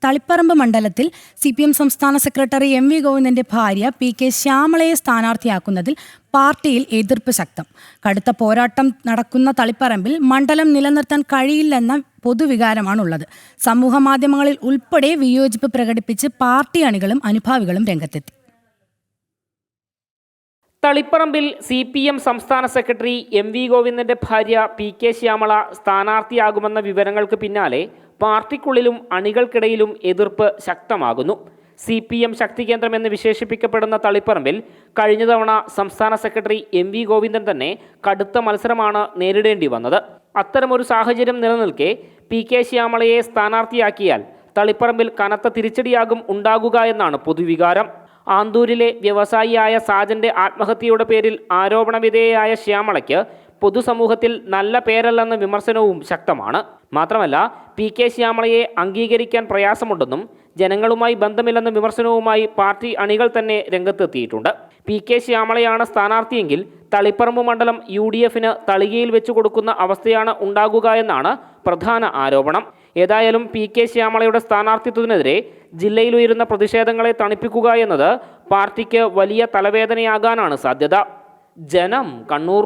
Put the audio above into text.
തളിപ്പറമ്പ് മണ്ഡലത്തിൽ CPM സംസ്ഥാന secretary MV ഗോവിന്ദന്റെ ഭാര്യ PK ശ്യാമളയെ സ്ഥാനാർത്ഥിയാക്കുന്നതിൽ പാർട്ടിയിൽ എതിർപ്പ് ശക്തം. കടുത്ത പോരാട്ടം നടക്കുന്ന തളിപ്പറമ്പിൽ മണ്ഡലം നിലനിർത്താൻ കഴിയില്ലെന്ന പൊതുവികാരമാണുള്ളത്. സമൂഹമാധ്യമങ്ങളിൽ ഉൾപ്പെടെ വിയോജിപ്പ് പ്രകടിപ്പിച്ച് പാർട്ടി അണികളും അനുഭാവികളും രംഗത്തെത്തി. തളിപ്പറമ്പിൽ CPM സംസ്ഥാന സെക്രട്ടറി MV ഗോവിന്ദന്റെ ഭാര്യ PK ശ്യാമള സ്ഥാനാർത്ഥിയാകുമെന്ന വിവരങ്ങൾക്ക് പിന്നാലെ പാർട്ടിക്കുള്ളിലും അണികൾക്കിടയിലും എതിർപ്പ് ശക്തമാകുന്നു. CPM ശക്തി കേന്ദ്രം എന്ന് വിശേഷിപ്പിക്കപ്പെടുന്ന തളിപ്പറമ്പിൽ കഴിഞ്ഞ തവണ സംസ്ഥാന സെക്രട്ടറി MV ഗോവിന്ദൻ തന്നെ കടുത്ത മത്സരമാണ് നേരിടേണ്ടി വന്നത്. അത്തരമൊരു സാഹചര്യം നിലനിൽക്കെ PK ശ്യാമളയെ സ്ഥാനാർത്ഥിയാക്കിയാൽ തളിപ്പറമ്പിൽ കനത്ത തിരിച്ചടിയാകും ഉണ്ടാകുക എന്നാണ് പൊതുവികാരം. ആന്തൂരിലെ വ്യവസായിയായ സാജന്റെ ആത്മഹത്യയുടെ പേരിൽ ആരോപണവിധേയയായ ശ്യാമളയ്ക്ക് പൊതുസമൂഹത്തിൽ നല്ല പേരല്ലെന്ന വിമർശനവും ശക്തമാണ്. മാത്രമല്ല PK ശ്യാമളയെ അംഗീകരിക്കാൻ പ്രയാസമുണ്ടെന്നും ജനങ്ങളുമായി ബന്ധമില്ലെന്ന വിമർശനവുമായി പാർട്ടി അണികൾ തന്നെ രംഗത്തെത്തിയിട്ടുണ്ട്. PK ശ്യാമളയാണ് സ്ഥാനാർത്ഥിയെങ്കിൽ തളിപ്പറമ്പ് മണ്ഡലം UDFന് തളികയിൽ വെച്ചു കൊടുക്കുന്ന അവസ്ഥയാണ് ഉണ്ടാകുക എന്നാണ് പ്രധാന ആരോപണം. ഏതായാലും PK ശ്യാമളയുടെ സ്ഥാനാർത്ഥിത്വത്തിനെതിരെ ജില്ലയിൽ ഉയരുന്ന പ്രതിഷേധങ്ങളെ തണുപ്പിക്കുക എന്നത് പാർട്ടിക്ക് വലിയ തലവേദനയാകാനാണ് സാധ്യത. ജനം, കണ്ണൂർ.